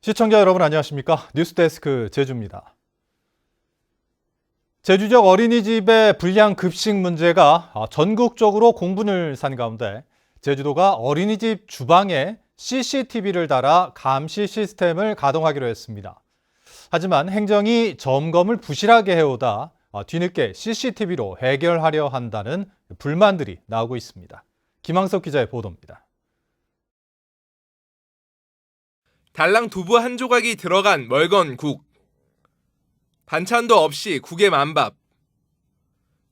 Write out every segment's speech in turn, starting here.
시청자 여러분 안녕하십니까? 뉴스데스크 제주입니다. 제주 지역 어린이집의 불량 급식 문제가 전국적으로 공분을 산 가운데 제주도가 어린이집 주방에 CCTV를 달아 감시 시스템을 가동하기로 했습니다. 하지만 행정이 점검을 부실하게 해오다 뒤늦게 CCTV로 해결하려 한다는 불만들이 나오고 있습니다. 김항석 기자의 보도입니다. 달랑 두부 한 조각이 들어간 멀건 국. 반찬도 없이 국에 만밥.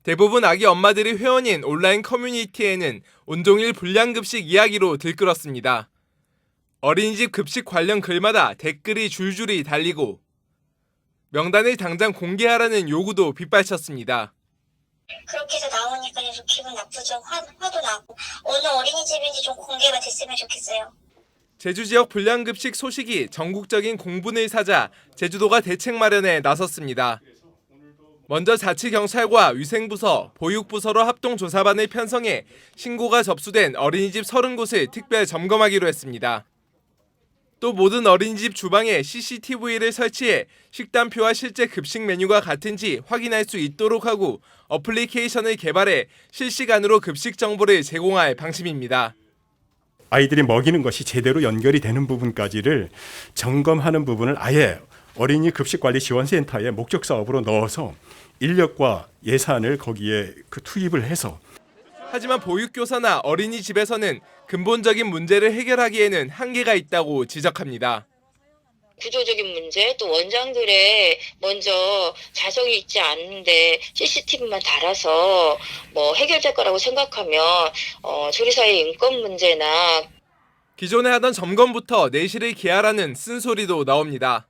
대부분 아기 엄마들이 회원인 온라인 커뮤니티에는 온종일 불량급식 이야기로 들끓었습니다. 어린이집 급식 관련 글마다 댓글이 줄줄이 달리고 명단을 당장 공개하라는 요구도 빗발쳤습니다. 그렇게 해서 나오니까 좀 기분 나쁘죠. 화도 나고. 어느 어린이집인지 좀 공개가 됐으면 좋겠어요. 제주 지역 불량급식 소식이 전국적인 공분을 사자 제주도가 대책 마련에 나섰습니다. 먼저 자치경찰과 위생부서, 보육부서로 합동조사반을 편성해 신고가 접수된 어린이집 30곳을 특별 점검하기로 했습니다. 또 모든 어린이집 주방에 CCTV를 설치해 식단표와 실제 급식 메뉴가 같은지 확인할 수 있도록 하고 어플리케이션을 개발해 실시간으로 급식 정보를 제공할 방침입니다. 아이들이 먹이는 것이 제대로 연결이 되는 부분까지를 점검하는 부분을 아예 어린이 급식관리지원센터의 목적 사업으로 넣어서 인력과 예산을 거기에 투입을 해서. 하지만 보육교사나 어린이집에서는 근본적인 문제를 해결하기에는 한계가 있다고 지적합니다. 구조적인 문제, 또 원장들의 먼저 자성이 있지 않은데 CCTV만 달아서 해결될 거라고 생각하면 조리사의 인권 문제나 기존에 하던 점검부터 내실을 기하라는 쓴소리도 나옵니다.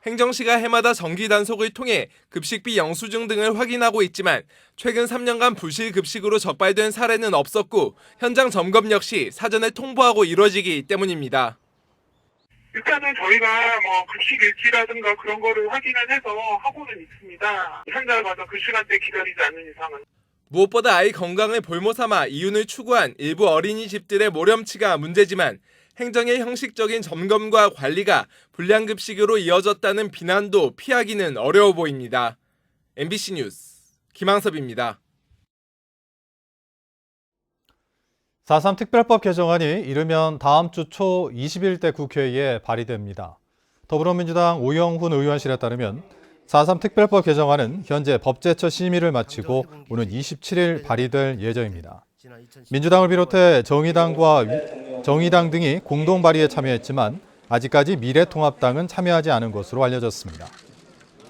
행정시가 해마다 정기 단속을 통해 급식비 영수증 등을 확인하고 있지만 최근 3년간 부실급식으로 적발된 사례는 없었고 현장 점검 역시 사전에 통보하고 이루어지기 때문입니다. 일단은 저희가 급식 일지라든가 그런 거를 확인을 해서 하고는 있습니다. 현장을 가서 그 시간대 기다리지 않는 이상은. 무엇보다 아이 건강을 볼모 삼아 이윤을 추구한 일부 어린이집들의 모렴치가 문제지만 행정의 형식적인 점검과 관리가 불량급식으로 이어졌다는 비난도 피하기는 어려워 보입니다. MBC 뉴스 김항섭입니다. 4.3 특별법 개정안이 이르면 다음 주 초 21대 국회에 발의됩니다. 더불어민주당 오영훈 의원실에 따르면 4.3 특별법 개정안은 현재 법제처 심의를 마치고 오는 27일 발의될 예정입니다. 민주당을 비롯해 정의당 등이 공동 발의에 참여했지만 아직까지 미래통합당은 참여하지 않은 것으로 알려졌습니다.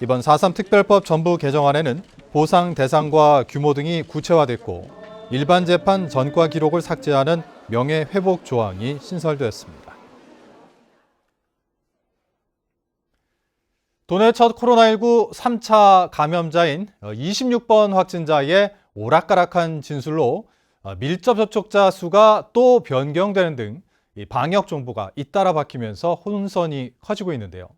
이번 4.3 특별법 전부 개정안에는 보상 대상과 규모 등이 구체화됐고 일반 재판 전과 기록을 삭제하는 명예회복 조항이 신설됐습니다. 도내 첫 코로나19 3차 감염자인 26번 확진자의 오락가락한 진술로 밀접 접촉자 수가 또 변경되는 등 방역 정보가 잇따라 바뀌면서 혼선이 커지고 있는데요.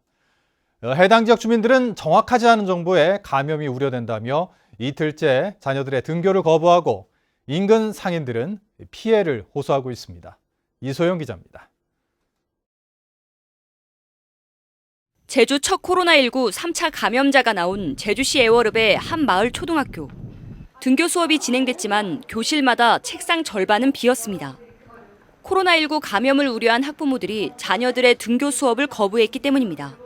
해당 지역 주민들은 정확하지 않은 정보에 감염이 우려된다며 이틀째 자녀들의 등교를 거부하고 인근 상인들은 피해를 호소하고 있습니다. 이소영 기자입니다. 제주 첫 코로나19 3차 감염자가 나온 제주시 애월읍의 한 마을 초등학교. 등교 수업이 진행됐지만 교실마다 책상 절반은 비었습니다. 코로나19 감염을 우려한 학부모들이 자녀들의 등교 수업을 거부했기 때문입니다.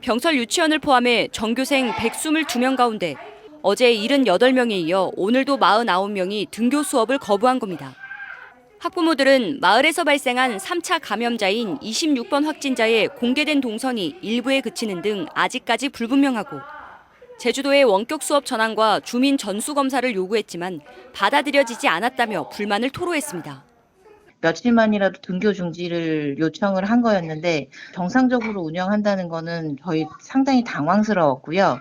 병설 유치원을 포함해 전교생 122명 가운데 어제 78명에 이어 오늘도 49명이 등교 수업을 거부한 겁니다. 학부모들은 마을에서 발생한 3차 감염자인 26번 확진자의 공개된 동선이 일부에 그치는 등 아직까지 불분명하고 제주도의 원격 수업 전환과 주민 전수검사를 요구했지만 받아들여지지 않았다며 불만을 토로했습니다. 며칠만이라도 등교 중지를 요청을 한 거였는데 정상적으로 운영한다는 거는 저희 상당히 당황스러웠고요.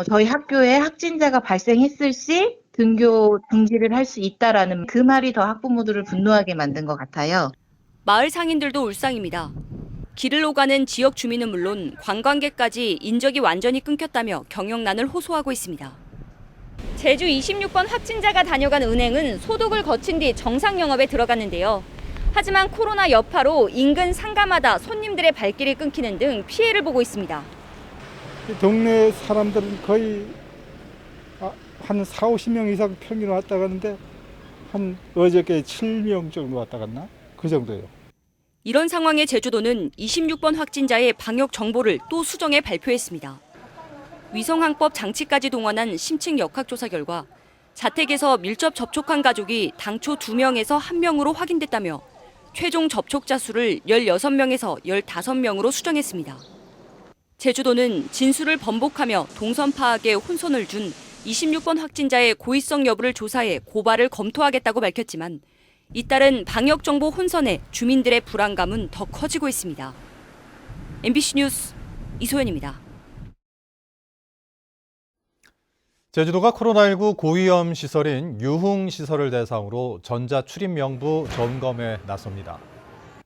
저희 학교에 확진자가 발생했을 시 등교 중지를 할 수 있다라는 그 말이 더 학부모들을 분노하게 만든 것 같아요. 마을 상인들도 울상입니다. 길을 오가는 지역 주민은 물론 관광객까지 인적이 완전히 끊겼다며 경영난을 호소하고 있습니다. 제주 26번 확진자가 다녀간 은행은 소독을 거친 뒤 정상 영업에 들어갔는데요. 하지만 코로나 여파로 인근 상가마다 손님들의 발길이 끊기는 등 피해를 보고 있습니다. 동네 사람들은 거의 한 4, 50명 이상 평균 왔다 가는데 한 어저께 7명 정도 왔다 갔나? 그 정도예요. 이런 상황에 제주도는 26번 확진자의 방역 정보를 또 수정해 발표했습니다. 위성항법 장치까지 동원한 심층 역학조사 결과 자택에서 밀접 접촉한 가족이 당초 2명에서 1명으로 확인됐다며 최종 접촉자 수를 16명에서 15명으로 수정했습니다. 제주도는 진술을 번복하며 동선 파악에 혼선을 준 26번 확진자의 고의성 여부를 조사해 고발을 검토하겠다고 밝혔지만 잇따른 방역정보 혼선에 주민들의 불안감은 더 커지고 있습니다. MBC 뉴스 이소연입니다. 제주도가 코로나19 고위험 시설인 유흥시설을 대상으로 전자출입명부 점검에 나섭니다.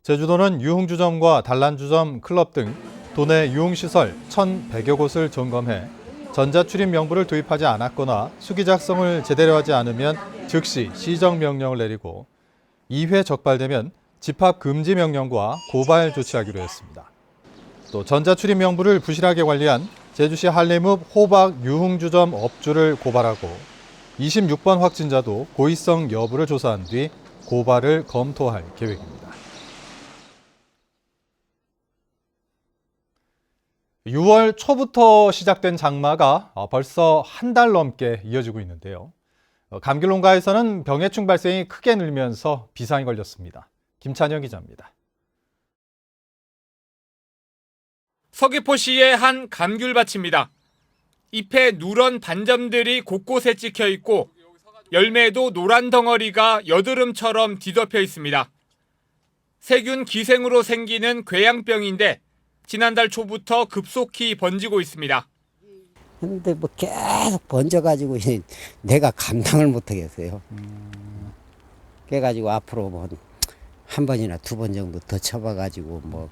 제주도는 유흥주점과 단란주점, 클럽 등 도내 유흥시설 1,100여 곳을 점검해 전자출입명부를 도입하지 않았거나 수기 작성을 제대로 하지 않으면 즉시 시정명령을 내리고 2회 적발되면 집합금지명령과 고발 조치하기로 했습니다. 또 전자출입명부를 부실하게 관리한 제주시 한림읍 호박 유흥주점 업주를 고발하고 26번 확진자도 고의성 여부를 조사한 뒤 고발을 검토할 계획입니다. 6월 초부터 시작된 장마가 벌써 한 달 넘게 이어지고 있는데요. 감귤 농가에서는 병해충 발생이 크게 늘면서 비상이 걸렸습니다. 김찬영 기자입니다. 서귀포시의 한 감귤밭입니다. 잎에 누런 반점들이 곳곳에 찍혀 있고 열매에도 노란 덩어리가 여드름처럼 뒤덮여 있습니다. 세균 기생으로 생기는 궤양병인데 지난달 초부터 급속히 번지고 있습니다. 근데 뭐 계속 번져가지고 내가 감당을 못하겠어요. 그래가지고 앞으로 뭐 한 번이나 2번 정도 더 쳐봐가지고 뭐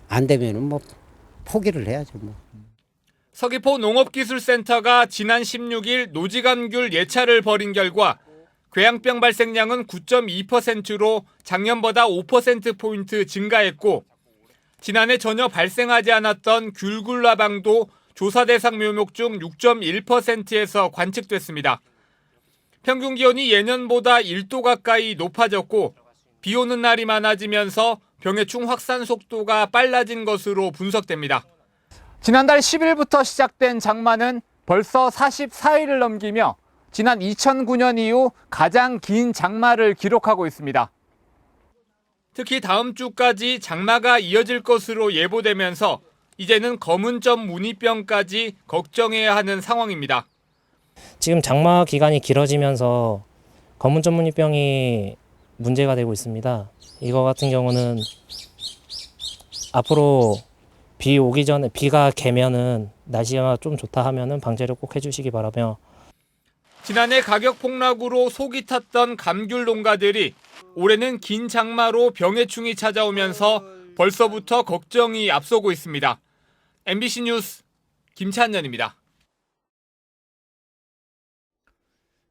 안 되면은 뭐 포기를 해야죠 뭐. 서귀포 농업기술센터가 지난 16일 노지감귤 예차를 벌인 결과 궤양병 발생량은 9.2%로 작년보다 5%포인트 증가했고 지난해 전혀 발생하지 않았던 귤굴라방도 조사 대상 묘목 중 6.1%에서 관측됐습니다. 평균 기온이 예년보다 1도 가까이 높아졌고 비 오는 날이 많아지면서 병해충 확산 속도가 빨라진 것으로 분석됩니다. 지난달 10일부터 시작된 장마는 벌써 44일을 넘기며 지난 2009년 이후 가장 긴 장마를 기록하고 있습니다. 특히 다음 주까지 장마가 이어질 것으로 예보되면서 이제는 검은점 무늬병까지 걱정해야 하는 상황입니다. 지금 장마 기간이 길어지면서 검은점 무늬병이 문제가 되고 있습니다. 이거 같은 경우는 앞으로 비 오기 전에 비가 개면은 날씨가 좀 좋다 하면은 방제를 꼭 해주시기 바라며 지난해 가격 폭락으로 속이 탔던 감귤 농가들이 올해는 긴 장마로 병해충이 찾아오면서 벌써부터 걱정이 앞서고 있습니다. MBC 뉴스 김찬년입니다.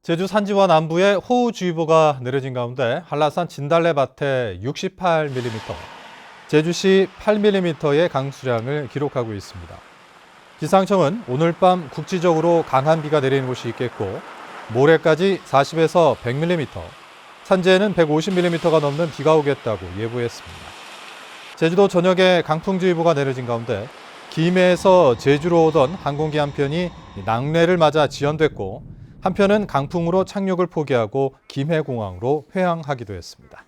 제주 산지와 남부에 호우주의보가 내려진 가운데 한라산 진달래밭에 68mm, 제주시 8mm의 강수량을 기록하고 있습니다. 기상청은 오늘 밤 국지적으로 강한 비가 내리는 곳이 있겠고 모레까지 40에서 100mm, 산지에는 150mm가 넘는 비가 오겠다고 예보했습니다. 제주도 전역에 강풍주의보가 내려진 가운데 김해에서 제주로 오던 항공기 한 편이 낙뢰를 맞아 지연됐고 한편은 강풍으로 착륙을 포기하고 김해공항으로 회항하기도 했습니다.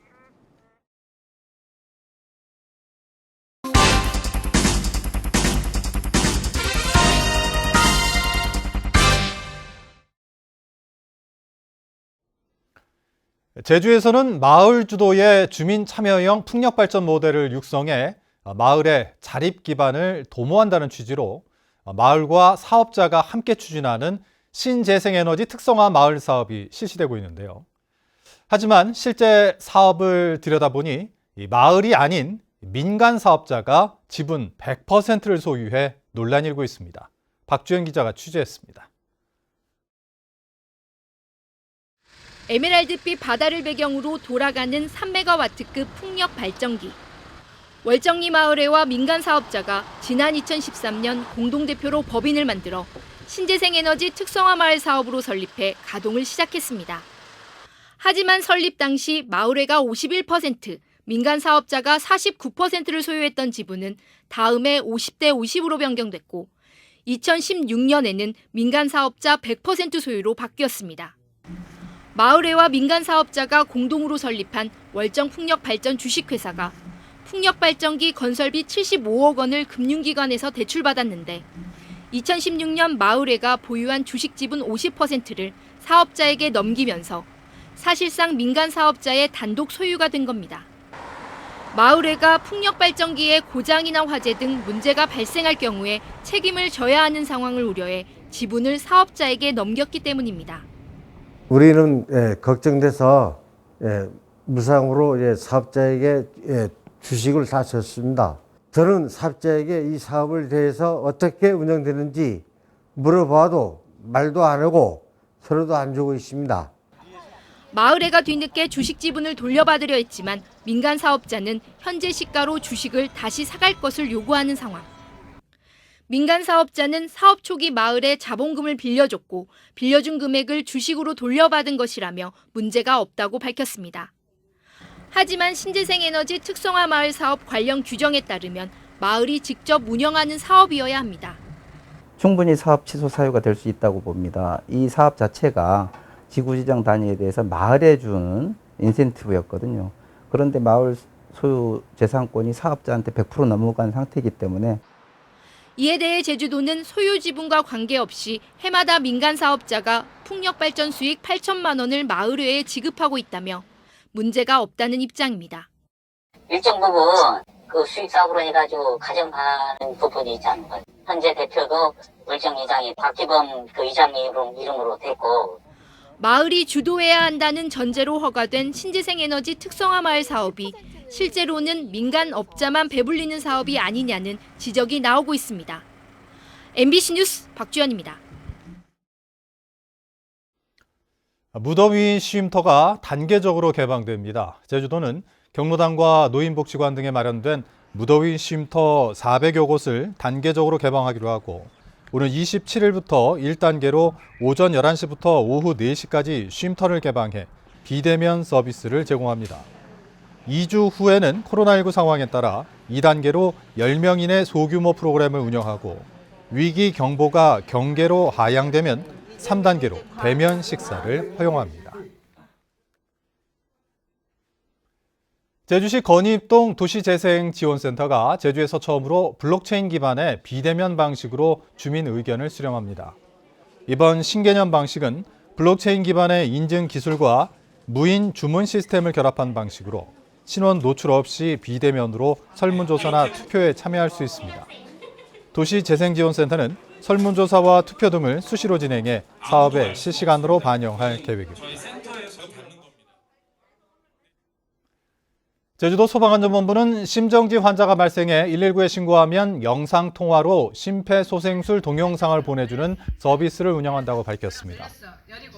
제주에서는 마을 주도의 주민 참여형 풍력 발전 모델을 육성해 마을의 자립 기반을 도모한다는 취지로 마을과 사업자가 함께 추진하는 신재생에너지 특성화 마을 사업이 실시되고 있는데요. 하지만 실제 사업을 들여다보니 이 마을이 아닌 민간 사업자가 지분 100%를 소유해 논란이 일고 있습니다. 박주영 기자가 취재했습니다. 에메랄드빛 바다를 배경으로 돌아가는 3메가와트급 풍력 발전기. 월정리 마을회와 민간 사업자가 지난 2013년 공동대표로 법인을 만들어 신재생에너지 특성화 마을 사업으로 설립해 가동을 시작했습니다. 하지만 설립 당시 마을회가 51%, 민간 사업자가 49%를 소유했던 지분은 다음해 50대 50으로 변경됐고 2016년에는 민간 사업자 100% 소유로 바뀌었습니다. 마을회와 민간 사업자가 공동으로 설립한 월정풍력발전 주식회사가 풍력발전기 건설비 75억 원을 금융기관에서 대출받았는데 2016년 마을회가 보유한 주식 지분 50%를 사업자에게 넘기면서 사실상 민간 사업자의 단독 소유가 된 겁니다. 마을회가 풍력발전기의 고장이나 화재 등 문제가 발생할 경우에 책임을 져야 하는 상황을 우려해 지분을 사업자에게 넘겼기 때문입니다. 우리는 걱정돼서 무상으로 사업자에게 주식을 다 줬습니다. 저는 사업자에게 이 사업을 대해서 어떻게 운영되는지 물어봐도 말도 안 하고 서로도 안 주고 있습니다. 마을회가 뒤늦게 주식 지분을 돌려받으려 했지만 민간 사업자는 현재 시가로 주식을 다시 사갈 것을 요구하는 상황. 민간 사업자는 사업 초기 마을에 자본금을 빌려줬고 빌려준 금액을 주식으로 돌려받은 것이라며 문제가 없다고 밝혔습니다. 하지만 신재생에너지 특성화 마을 사업 관련 규정에 따르면 마을이 직접 운영하는 사업이어야 합니다. 충분히 사업 취소 사유가 될 수 있다고 봅니다. 이 사업 자체가 지구지정 단위에 대해서 마을에 주는 인센티브였거든요. 그런데 마을 소유 재산권이 사업자한테 100% 넘어간 상태이기 때문에 이에 대해 제주도는 소유 지분과 관계없이 해마다 민간 사업자가 풍력발전 수익 8천만 원을 마을회에 지급하고 있다며 문제가 없다는 입장입니다. 일정 부분 그 수익 사업으로 해가지고 가져가는 부분이 있지 않을까요? 현재 대표도 월정 이장이 박기범 그 이장 이름으로 됐고 마을이 주도해야 한다는 전제로 허가된 신재생에너지 특성화 마을 사업이 실제로는 민간 업자만 배불리는 사업이 아니냐는 지적이 나오고 있습니다. MBC 뉴스 박주연입니다. 무더위 쉼터가 단계적으로 개방됩니다. 제주도는 경로당과 노인복지관 등에 마련된 무더위 쉼터 400여 곳을 단계적으로 개방하기로 하고 오는 27일부터 1단계로 오전 11시부터 오후 4시까지 쉼터를 개방해 비대면 서비스를 제공합니다. 2주 후에는 코로나19 상황에 따라 2단계로 10명 이내 소규모 프로그램을 운영하고 위기 경보가 경계로 하향되면 3단계로 대면 식사를 허용합니다. 제주시 건입동 도시재생지원센터가 제주에서 처음으로 블록체인 기반의 비대면 방식으로 주민 의견을 수렴합니다. 이번 신개념 방식은 블록체인 기반의 인증 기술과 무인 주문 시스템을 결합한 방식으로 신원 노출 없이 비대면으로 설문조사나 투표에 참여할 수 있습니다. 도시재생지원센터는 설문조사와 투표 등을 수시로 진행해 사업에 실시간으로 반영할 계획입니다. 제주도 소방안전본부는 심정지 환자가 발생해 119에 신고하면 영상통화로 심폐소생술 동영상을 보내주는 서비스를 운영한다고 밝혔습니다.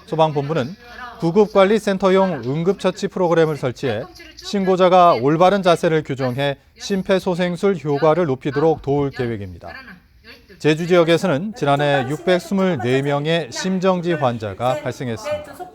소방본부는 구급관리센터용 응급처치 프로그램을 설치해 신고자가 올바른 자세를 교정해 심폐소생술 효과를 높이도록 도울 계획입니다. 제주 지역에서는 지난해 624명의 심정지 환자가 발생했습니다.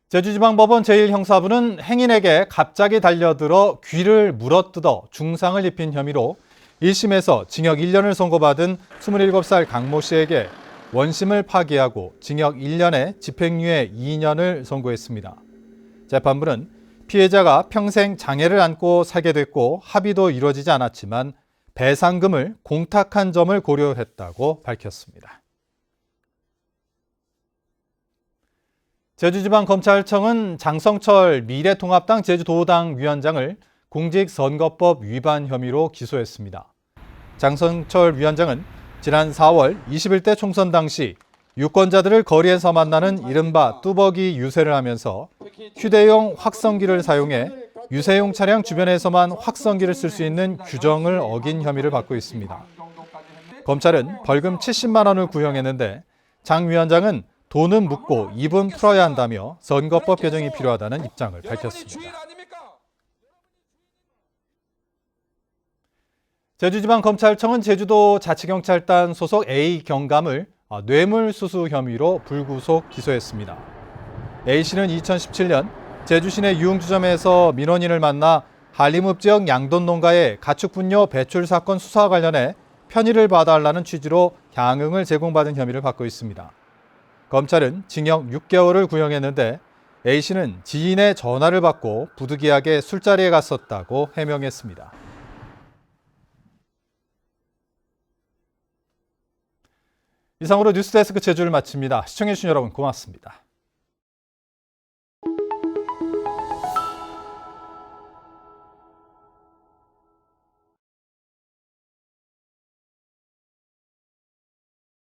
제주지방법원 제1형사부는 행인에게 갑자기 달려들어 귀를 물어뜯어 중상을 입힌 혐의로 1심에서 징역 1년을 선고받은 27살 강모 씨에게 원심을 파기하고 징역 1년에 집행유예 2년을 선고했습니다. 재판부는 피해자가 평생 장애를 안고 살게 됐고 합의도 이루어지지 않았지만 배상금을 공탁한 점을 고려했다고 밝혔습니다. 제주지방검찰청은 장성철 미래통합당 제주도당 위원장을 공직선거법 위반 혐의로 기소했습니다. 장성철 위원장은 지난 4월 21대 총선 당시 유권자들을 거리에서 만나는 이른바 뚜벅이 유세를 하면서 휴대용 확성기를 사용해 유세용 차량 주변에서만 확성기를 쓸 수 있는 규정을 어긴 혐의를 받고 있습니다. 검찰은 벌금 70만 원을 구형했는데 장 위원장은 돈은 묻고 입은 풀어야 한다며 선거법 개정이 필요하다는 입장을 밝혔습니다. 제주지방검찰청은 제주도 자치경찰단 소속 A 경감을 뇌물수수 혐의로 불구속 기소했습니다. A씨는 2017년 제주 시내 유흥주점에서 민원인을 만나 한림읍 지역 양돈 농가의 가축분뇨 배출 사건 수사와 관련해 편의를 봐달라는 취지로 향응을 제공받은 혐의를 받고 있습니다. 검찰은 징역 6개월을 구형했는데 A씨는 지인의 전화를 받고 부득이하게 술자리에 갔었다고 해명했습니다. 이상으로 뉴스데스크 제주를 마칩니다. 시청해주신 여러분 고맙습니다.